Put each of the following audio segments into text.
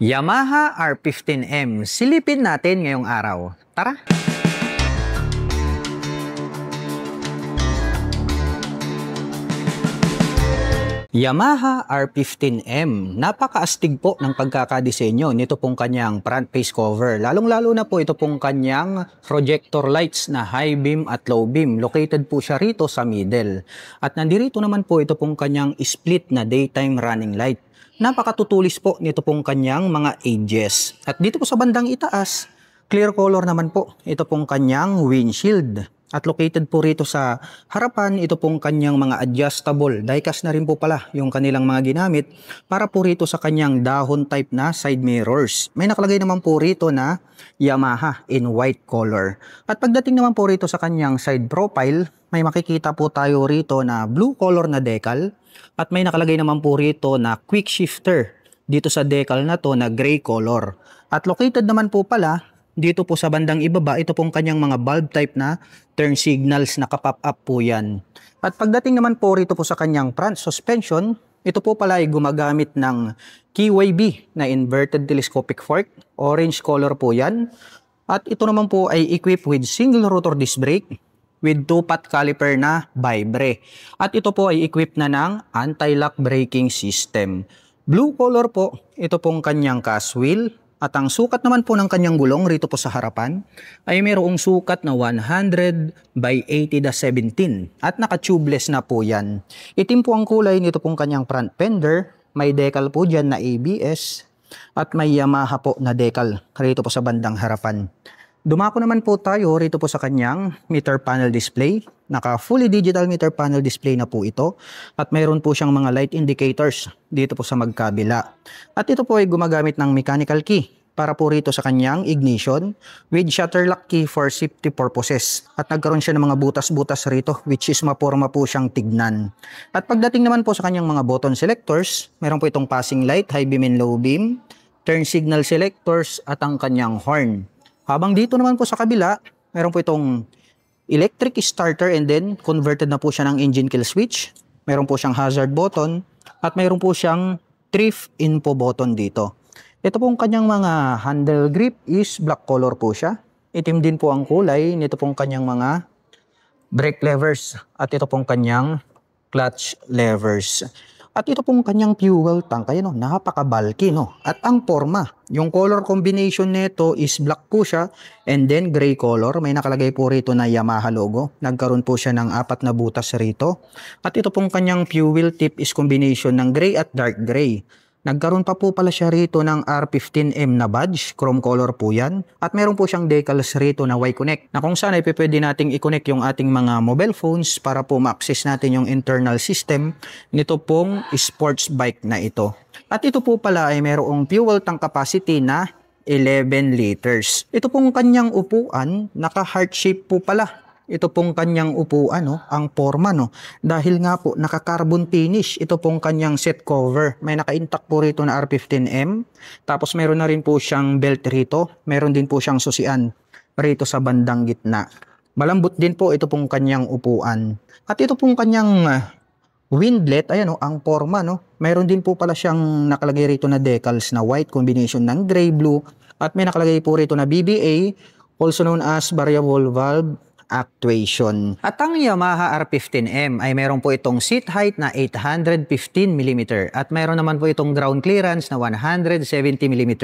Yamaha R15M. Silipin natin ngayong araw. Tara! Yamaha R15M. Napakaastig po ng pagkakadisenyo nito pong kanyang front face cover. Lalong-lalo na po ito pong kanyang projector lights na high beam at low beam. Located po siya rito sa middle. At nandirito naman po ito pong kanyang split na daytime running light. Napakatutulis po nito pong kanyang mga edges. At dito po sa bandang itaas, clear color naman po ito pong kanyang windshield. At located po rito sa harapan, ito pong kanyang mga adjustable. Diecast na rin po pala yung kanilang mga ginamit para po rito sa kanyang dahon type na side mirrors. May nakalagay naman po rito na Yamaha in white color. At pagdating naman po rito sa kanyang side profile, may makikita po tayo rito na blue color na decal. At may nakalagay naman po rito na quick shifter dito sa decal na to na gray color. At located naman po pala dito po sa bandang ibaba, ito pong kanyang mga bulb type na turn signals na kapop up po yan. At pagdating naman po rito po sa kanyang front suspension, ito po pala ay gumagamit ng KYB na inverted telescopic fork. Orange color po yan. At ito naman po ay equipped with single rotor disc brake with 2-pot caliper na Vibre. At ito po ay equipped na ng anti-lock braking system. Blue color po, ito pong kanyang cast wheel. At ang sukat naman po ng kanyang gulong rito po sa harapan ay mayroong sukat na 100 by 80/17 at naka-tubeless na po yan. Itim po ang kulay nito pong kanyang front fender. May decal po dyan na ABS at may Yamaha po na decal rito po sa bandang harapan. Dumako naman po tayo rito po sa kanyang meter panel display. Naka fully digital meter panel display na po ito. At mayroon po siyang mga light indicators dito po sa magkabila. At ito po ay gumagamit ng mechanical key para po rito sa kanyang ignition with shutter lock key for safety purposes. At nagkaroon siya ng mga butas-butas rito which is maporma po siyang tignan. At pagdating naman po sa kanyang mga button selectors, mayroon po itong passing light, high beam and low beam, turn signal selectors at ang kanyang horn. Habang dito naman po sa kabila, meron po itong electric starter and then converted na po siya ng engine kill switch. Meron po siyang hazard button at meron po siyang thrift info button dito. Ito pong kanyang mga handle grip is black color po siya. Itim din po ang kulay nito pong kanyang mga brake levers at ito pong kanyang clutch levers. At ito pong kanyang fuel tank, ayan o, napaka-bulky no. At ang forma, yung color combination nito is black po siya and then gray color. May nakalagay po rito na Yamaha logo. Nagkaroon po siya ng 4 na butas rito. At ito pong kanyang fuel tip is combination ng gray at dark gray. Nagkaroon pa po pala siya rito ng R15M na badge, chrome color po yan. At meron po siyang decals rito na Y-Connect na kung saan ay pwede nating i-connect yung ating mga mobile phones para po ma-access natin yung internal system nito pong sports bike na ito. At ito po pala ay merong fuel tank capacity na 11 liters. Ito pong kanyang upuan, naka-heart shape po pala. Ito pong kanyang upuan, no, ang forma, no, dahil nga po naka-carbon finish. Ito pong kanyang seat cover. May naka-intact po rito na R15M. Tapos meron na rin po siyang belt rito. Meron din po siyang susian rito sa bandang gitna. Malambot din po ito pong kanyang upuan. At ito pong kanyang windlet, ayan, no, ang forma, no. Meron din po pala siyang nakalagay rito na decals na white combination ng gray blue. At may nakalagay po rito na BBA, also known as variable valve actuation. At ang Yamaha R15M ay meron po itong seat height na 815mm at meron naman po itong ground clearance na 170mm.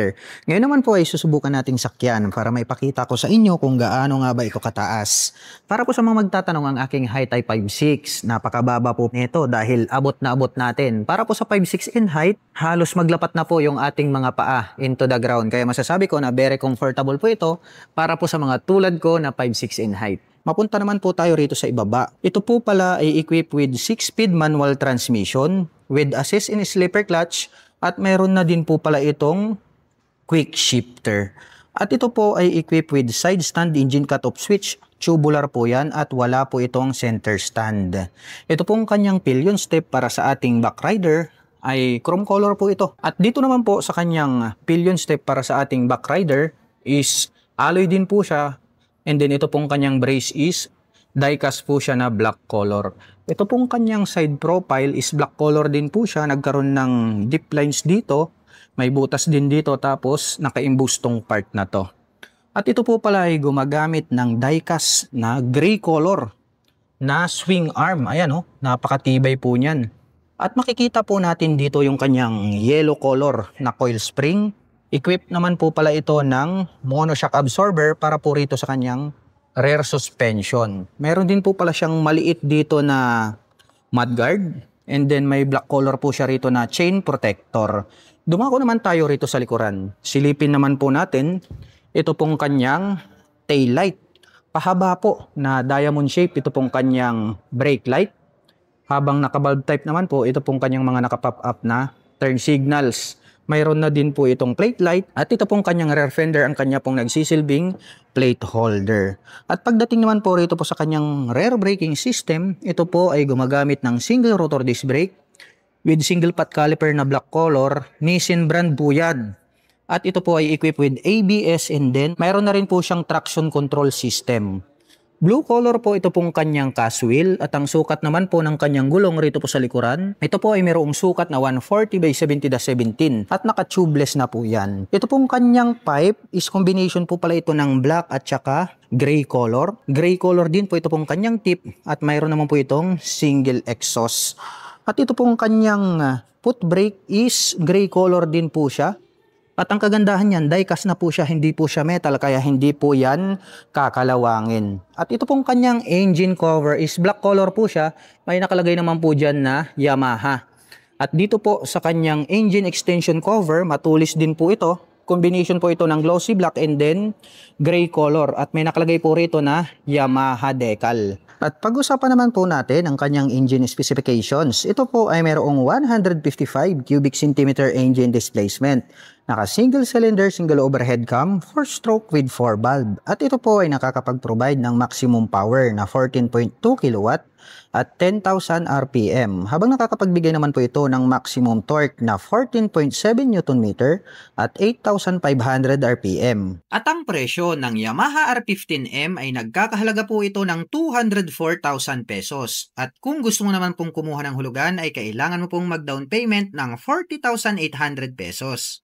Ngayon naman po ay susubukan nating sakyan para maipakita ko sa inyo kung gaano nga ba ito kataas. Para po sa mga magtatanong, ang aking height ay 5'6". Napakababa po nito dahil abot na abot natin. Para po sa 5'6" in height, halos maglapat na po yung ating mga paa into the ground. Kaya masasabi ko na very comfortable po ito para po sa mga tulad ko na 5'6" in height. Mapunta naman po tayo rito sa ibaba. Ito po pala ay equipped with 6-speed manual transmission with assist in slipper clutch at meron na din po pala itong quick shifter. At ito po ay equipped with side stand engine cut-off switch. Tubular po yan at wala po itong center stand. Ito pong kanyang pillion step para sa ating back rider ay chrome color po ito. At dito naman po sa kanyang pillion step para sa ating back rider is alloy din po siya. And then ito pong kanyang brace is diecast po siya na black color. Ito pong kanyang side profile is black color din po siya. Nagkaroon ng deep lines dito May butas din dito tapos naka-imbus tong part na to. At ito po pala ay gumagamit ng die-cast na gray color na swing arm. Ayan oh, napakatibay po niyan. At makikita po natin dito yung kanyang yellow color na coil spring. Equipped naman po pala ito ng monoshock absorber para po rito sa kanyang rear suspension. Meron din po pala siyang maliit dito na mudguard. And then may black color po siya rito na chain protector. Dumako naman tayo rito sa likuran. Silipin naman po natin ito pong kanyang tail light. Pahaba po na diamond shape. Ito pong kanyang brake light. Habang naka-bulb type naman po, ito pong kanyang mga naka-pop up na turn signals. Mayroon na din po itong plate light. At ito pong kanyang rear fender, ang kanya pong nagsisilbing plate holder. At pagdating naman po rito po sa kanyang rear braking system, ito po ay gumagamit ng single rotor disc brake with single pot caliper na black color. Nissin brand po yan. At ito po ay equipped with ABS and then mayroon na rin po siyang traction control system. Blue color po ito pong kanyang cast wheel at ang sukat naman po ng kanyang gulong rito po sa likuran. Ito po ay mayroong sukat na 140 by 70/17 at naka-tubeless na po yan. Ito pong kanyang pipe is combination po pala ito ng black at saka gray color. Gray color din po ito pong kanyang tip at mayroon naman po itong single exhaust. At ito pong kanyang foot brake is gray color din po siya. At ang kagandahan niyan, die-cast na po siya, hindi po siya metal, kaya hindi po yan kakalawangin. At ito pong kanyang engine cover is black color po siya, may nakalagay naman po dyan na Yamaha. At dito po sa kanyang engine extension cover, matulis din po ito. Combination po ito ng glossy black and then gray color. At may nakalagay po rito na Yamaha decal. At pag-usapan naman po natin ang kanyang engine specifications. Ito po ay mayroong 155 cubic centimeter engine displacement. Naka single cylinder, single overhead cam, 4-stroke with 4 valve. At ito po ay nakakapag-provide ng maximum power na 14.2 kW at 10,000 RPM. Habang nakakapagbigay naman po ito ng maximum torque na 14.7 Nm at 8,500 RPM. At ang presyo ng Yamaha R15M ay nagkakahalaga po ito ng 204,000 pesos. At kung gusto mo naman pong kumuha ng hulugan ay kailangan mo pong mag-down payment ng 40,800 pesos.